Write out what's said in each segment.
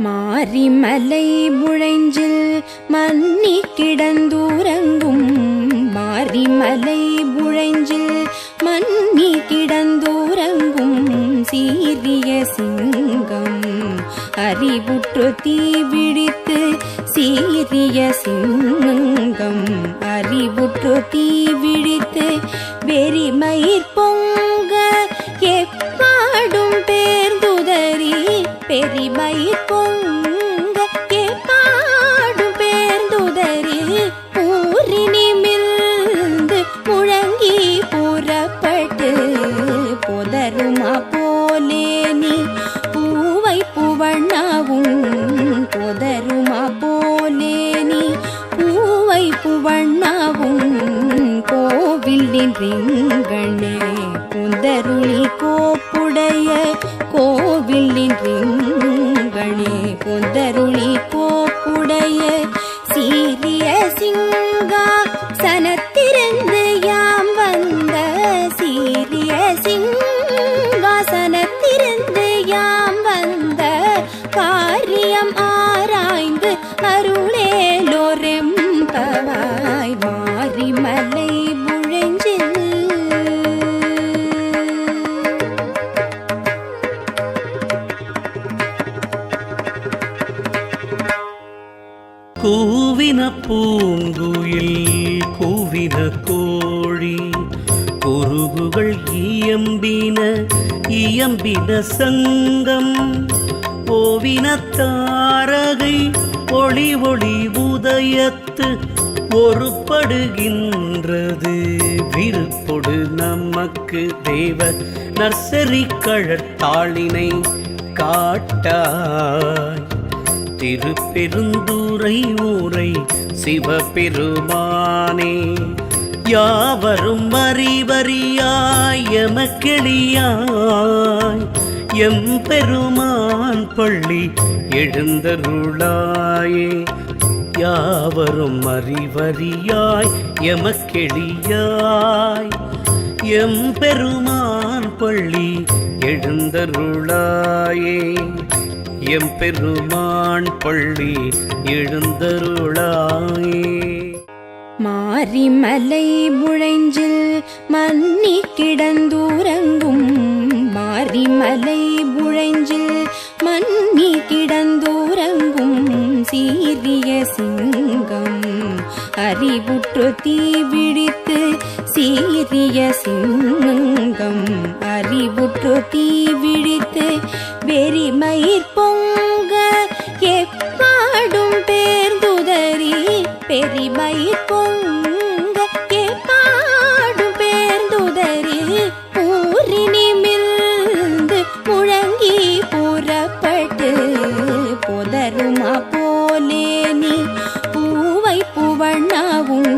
மாரிமலை முழைஞ்சில் மன்னி கிடந்தூரங்கும் மாரிமலை முழைஞ்சில் மன்னி கிடந்தூரங்கும் சீரிய சிங்கம் அறிவுற்று தீவிழித்து சீரிய சிங்கம் அறிவுற்று தீவிழித்து வெறிமயிர் பொங்க எப்பாடும் பேர்ந்துதறி பெரிமயிர் பொங்க எப்பாடும் பேர்ந்துதறி ஊரினி மிழ்ந்து முழங்கி புறப்பட்டு பொதருமா போலே நீ பூவை புவண்ணாவும் பொதருமா போலே நீ பூவை புவண்ணாவும் கோவில் நின்றே புந்தருளி கோப்புடைய கோவில் நின்றே புந்தருளி கோப்புடைய சீரிய சிங்கா சனத்திருந்து யாம் வந்த சீரிய சிங்காசனத்திருந்து யாம் வந்த காரியம் ஆராய்ந்து அருளேலோரெம்பவாய் மாரிமலை முழைஞ்சில். கூவின பூங்குயில் கூவின கோழி குருகுகள் இயம்பின சங்கம் ஓவின தாரகை ஒளி ஒளி உதயத்து ஒருப்படுகின்றது விருப்பொடு நமக்கு தேவ நர்சரி கழற்தாளினை காட்டாய் திருப்பெருந்துறை ஊரை சிவபெருமானே யாவரும் அறிவறியாய் எமக்கெளியாய் எம்பெருமான் பள்ளி எழுந்தருளாயே யாவரும் அறிவறியாய் எமக்கெளியாய் எம்பெருமான் பள்ளி எழுந்தருளாயே எம்பெருமான் பள்ளி எழுந்தருளாயே. மாரிமலை முழைஞ்சில் மன்னி கிடந்தூரங்கும் மாரிமலை முழைஞ்சில் மன்னி கிடந்தூரங்கும் சீரிய சிங்கம் அறிவுற்று தீவிழித்து சீரிய சிங்கம் அறிவுற்று தீவிழித்து வெறிமயிர் பொங்க எப்பாடும் பேர்ந்துதறி பெரிமயிர் பொங்க எப்பாடும் பேர்ந்துதறி ஊரினி மிழ்ந்து முழங்கி புறப்பட்டு பொதருமா போலே நீ பூவை புவண்ணாவும்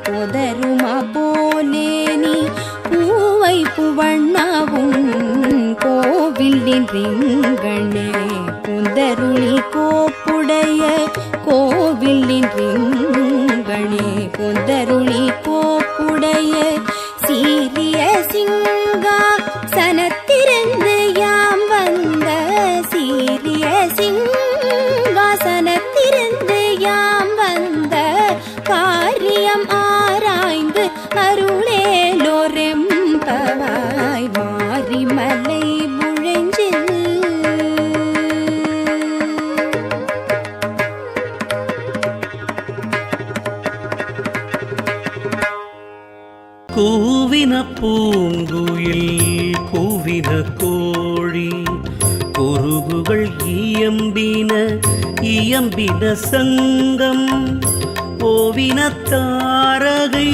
பொதருமா போலே நீ பூவை புவண்ணாவும் கோவில் நின்றே புந்தருளி கோப்புடைய கோவில் நின்றே புந்தருளி கோப்புடைய சீரிய சிங்கா சனத்திருந்து யாம் வந்த சீரிய சிங்காசனத்திருந்து யாம் வந்த காரியம் ஆராய்ந்து அருளேலோரெம்பவாய் மாரிமலை முழைஞ்சில். கூவின பூங்குயில் கூவின கோழி குருகுகள் இயம்பின சங்கம் ஓவின தாரகை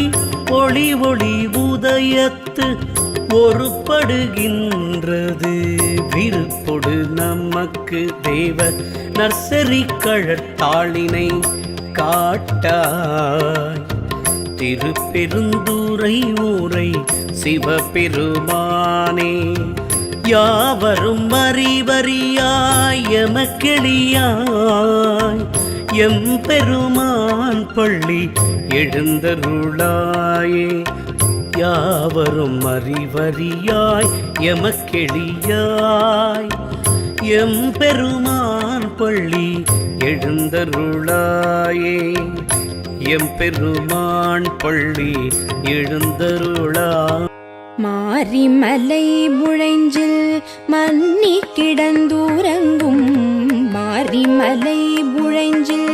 ஒளி ஒளி உதயத்து ஒருப்படுகின்றது விருப்பொடு நமக்கு தேவ நர்சரி கழற்தாளினை காட்டாய் திருப்பெருந்துறை ஊரை சிவபெருமானே யாவரும் அறிவறியாய் எமக்கெளியாய் எம்பெருமான் பள்ளி எழுந்தருளாயே யாவரும் அறிவறியாய் எமக்கெளியாய் எம்பெருமான் பள்ளி எழுந்தருளாயே எம்பெருமான் பள்ளி எழுந்தருளா. மாரிமலை முழைஞ்சில் மன்னி கிடந்தூரங்கும் மாரிமலை முழைஞ்சில்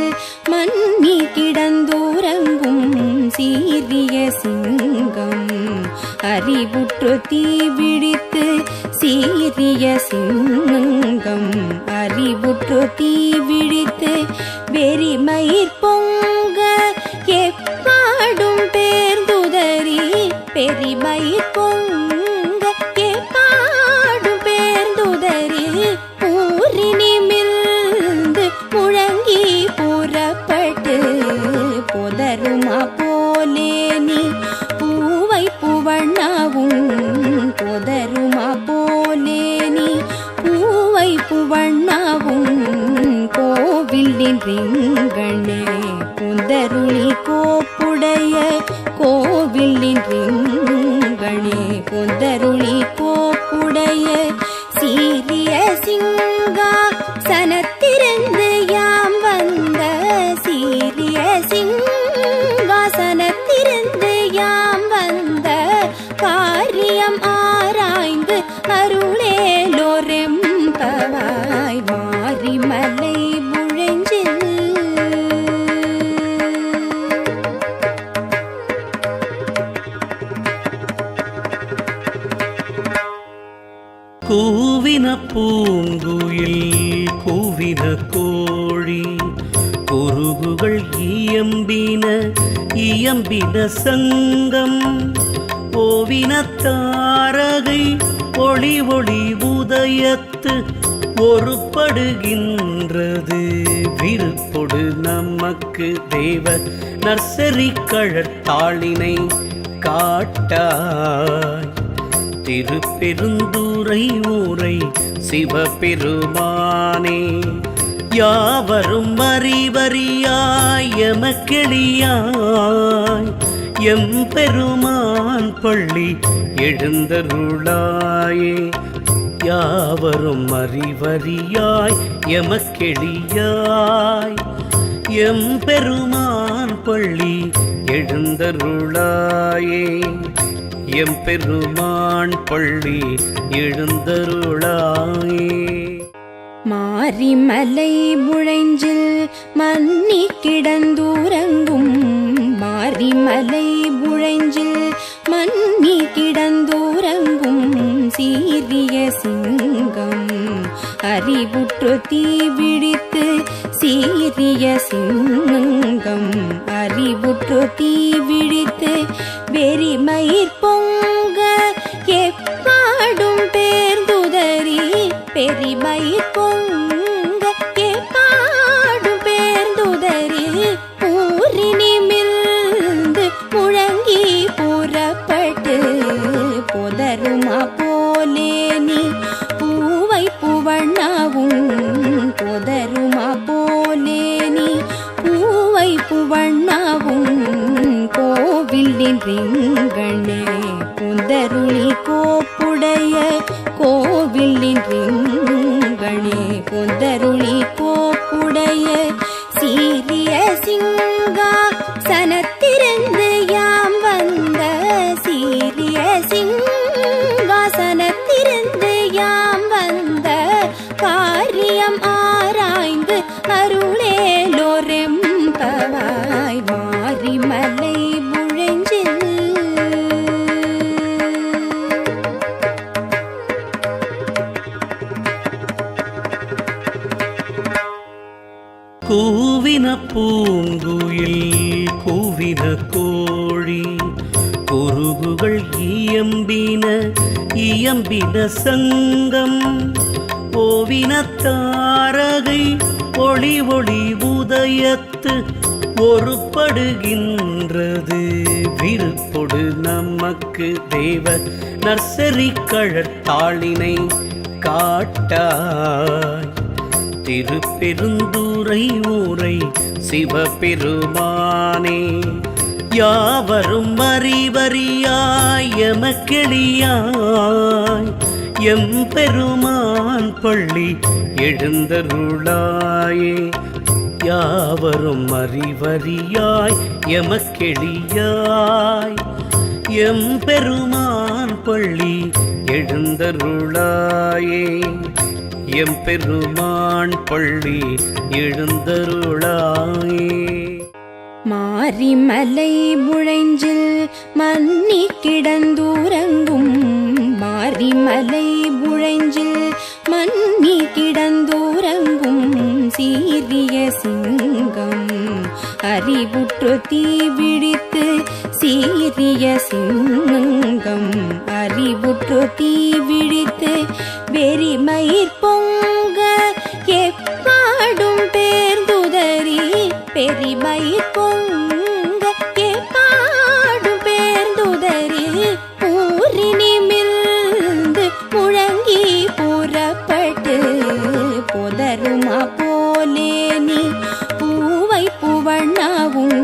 மன்னி கிடந்தூரங்கும் சீரிய சிங்கம் அறிவுற்று தீவிழித்து சீரிய சிங்கம் அறிவுற்று தீவிழித்து வெறிமயிர் பொங்க எப்பாடும் பேர்ந்துதறி பெரிமயிர் பொங்க எப்பாடும் பேர்ந்துதறி ஊரினி மிழ்ந்து முழங்கி புறப்பட்டு பொதருமா போலே நீ பூவை புவண்ணாவும் பொதருமா போலே நீ பூவை புவண்ணாவும் கோவில் நின்றே புந்தருளி கோப்புடைய கோவில் நின்றே புந்தருளி கோப்புடைய சீரிய சிங்கா சனத்திருந்து யாம் வந்த சீரிய சிங்காசனத்திருந்து யாம் வந்த காரியம் ஆராய்ந்து அருளேலோரெம்பவாய் மாரிமலை முழைஞ்சில். கூவின பூங்குயில் கூவின கோழி குருகுகள் இயம்பின இயம்பின சங்கம் ஓவின தாரகை ஒளி ஒளி உதயத்து ஒருப்படுகின்றது விருப்பொடு நமக்கு தேவ நர்சரி கழற்தாளினை காட்டாய் திருப்பெருந்துறை ஊரை சிவபெருமானே யாவரும் அறிவறியாய் எமக்கெளியாய் எம்பெருமான் பள்ளி எழுந்தருளாயே யாவரும் அறிவறியாய் எமக்கெளியாய் எம்பெருமான் பள்ளி எழுந்தருளாயே எம்பெருமான் பள்ளி எழுந்தருளாயே. மாரிமலை முழைஞ்சில் மன்னி கிடந்தூரங்கும் மாரிமலை முழைஞ்சில் மன்னி கிடந்தூரங்கும் சீரிய சிங்கம் அறிவுற்று தீவிழித்து சீரிய சிங்கம் அறிவுற்று தீவிழித்து வெறிமயிர் பொங்க எப்பாடும் பேர்ந்துதறி பெரிமயிர் பொங்க எப்பாடும் பேர்ந்துதறி ஊரினி மிழ்ந்து முழங்கி புறப்பட்டு பொதருமா போலே நீ பூவை புவண்ணாவும் பொதருமா போலே நீ பூவை புவண்ணாவும் கோவில் நின்றே புந்தருளி கோப்புடைய கோவில் நின்றே புந்தருளி கோப்புடைய சீரிய சிங்கா சனத்திருந்து யாம் வந்த சீரிய சிங்காசனத்திருந்து யாம் வந்த காரியம் ஆராய்ந்து அருளேலோரெம்பவாய் மாரிமலை முழைஞ்சில். கூவின பூங்குயில் கூவின கோழி குருகுகள் இயம்பின இயம்பின சங்கம் ஓவின தாரகை ஒளி ஒளி உதயத்து ஒருப்படுகின்றது விருப்பொடு நமக்கு தேவ நர்சரி கழற்தாளினை காட்டாய் திருப்பெருந்துறை ஊரை சிவபெருமானே யாவரும் அறிவறியாய் எமக்கெளியாய் எம்பெருமான் பள்ளி எழுந்தருளாயே யாவரும் அறிவறியாய் எமக்கெளியாய் எம்பெருமான் பள்ளி எழுந்தருளாயே எம்பெருமான் பள்ளி எழுந்தருளாயே மாரிமலை முழைஞ்சில் மன்னி கிடந்தூரங்கும் மாரிமலை முழைஞ்சில் மன்னி கிடந்தூரங்கும் சீரிய சிங்கம் அறிவுற்று தீவிழித்து சீரிய சிங்கம் அறிவுற்று தீவிழித்து வெறிமயிர் பொங்க எப்பாடும் பேர்ந்துதறி பெரிமயிர் பொங்க எப்பாடும் பேர்ந்துதறி ஊரினி மிழ்ந்து முழங்கி புறப்பட்டு பொதருமா போலே நீ பூவை புவண்ணாவும்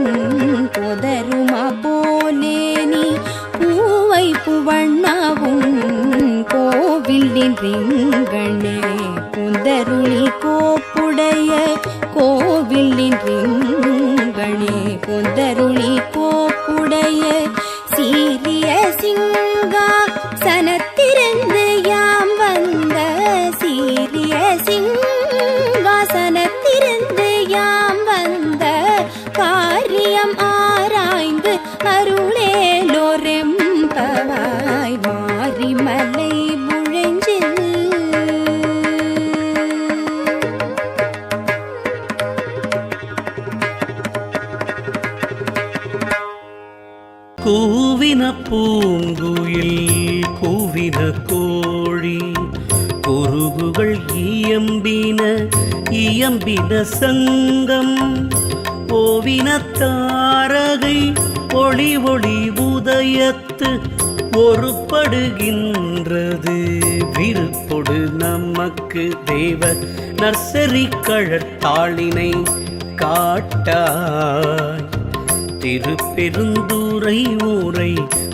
பொதருமா போலே நீ பூவை புவண்ணாவும் கோவில் நின்றே புந்தருளி கோப்புடைய கோவில் நின்றே புந்தருளி கோப்புடைய சீரிய சிங்கா சனத்திருந்து யாம் வந்த சீரிய சிங்காசனத்திருந்து யாம் வந்த காரியம் ஆராய்ந்து அருளேலோரெம்பவாய் மாரிமலை முழஞ்சில் கூவின பூங்குயில் கூவின கோழி குருகுகள் இயம்பின சங்கம் ஓவின தாரகை ஒளி ஒளி உதயத்து ஒருப்படுகின்றது விருப்பொடு நமக்கு தேவ நர்சரி கழற்தாளினை காட்டாய் திருப்பெருந்துறை ஊரை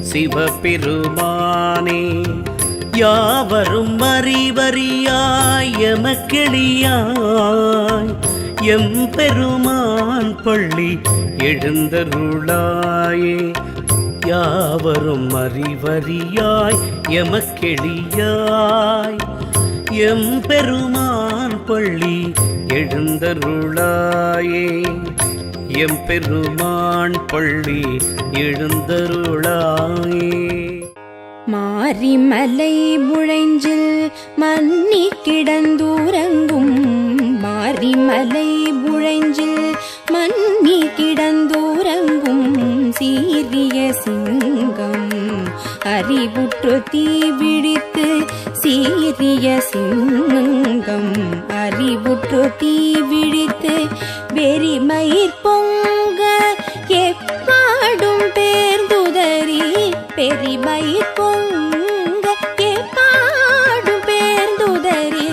சிவபெருமானே யாவரும் அறிவறியாய் எமக்கெளியாய் எம்பெருமான் பள்ளி எழுந்தருளாயே யாவரும் அறிவறியாய் எமக்கெளியாய் எம்பெருமான் பள்ளி எழுந்தருளாயே எம்பெருமான் பள்ளி எழுந்தருளாயே மாரிமலை முழைஞ்சில் மன்னி கிடந்தூரங்கும் மாரிமலை முழைஞ்சில் மன்னி கிடந்தூரங்கும் சீரிய சிங்கம் அறிவுற்று தீவிழித்து சீரிய சிங்கம் அறிவுற்று தீவிழித்து வெறிமயிர் பொங்க எப்பாடும் பேர்ந்துதறி பெரிமயிர் பொங்க எப்பாடும் பேர்ந்துதறி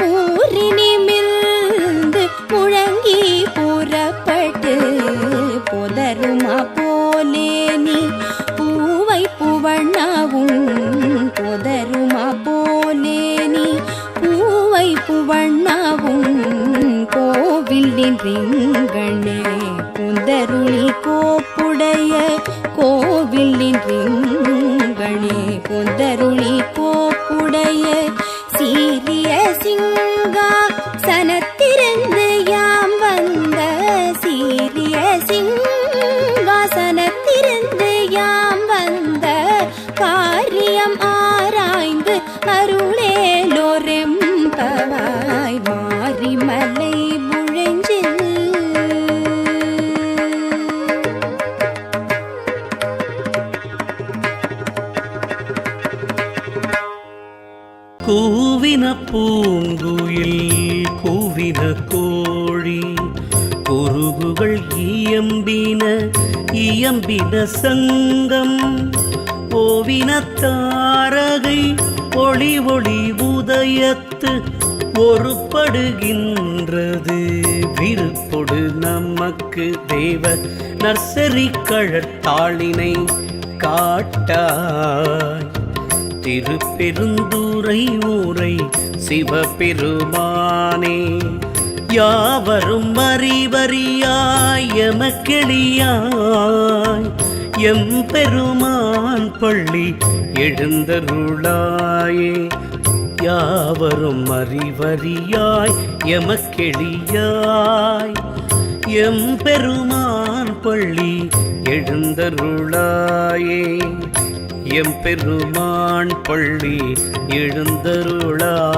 ஊரினி மிழ்ந்து முழங்கி புறப்பட்டு பொதருமா போலே நீ பூவை புவண்ணாவும் பொதருமா போலே நீ பூவை புவண்ணாவும் கோவில் நின்றே புந்தருளி கோப்புடைய கோவில் நின்றே புந்தருளி கோப்புடைய சீரிய சிங்கா சனத்திருந்து யாம் வந்த சீரிய சிங்காசனத்திருந்து யாம் வந்த காரியம் ஆராய்ந்து அருளேலோரெம்பவாய் மாரிமலை முழஞ்சில் கூவின பூங்குயில் கூவின கோழி குருகுகள் இயம்பின சங்கம் ஓவின தாரகை ஒளி ஒளி உதயத்து ஒருப்படுகின்றது விருப்பொடு நமக்கு தேவ நர்சரி கழற்தாளினை காட்டாய் திருப்பெருந்துறை ஊரை சிவபெருமானே யாவரும் வரிவரியாய் எமக்கெளியாய் எம்பெருமான் பள்ளி எழுந்தருளாயே யாவரும் அறிவறியாய் எமக்கெளியாய் எம்பெருமான் பள்ளி எழுந்தருளாயே எம்பெருமான் பள்ளி எழுந்தருளாய்.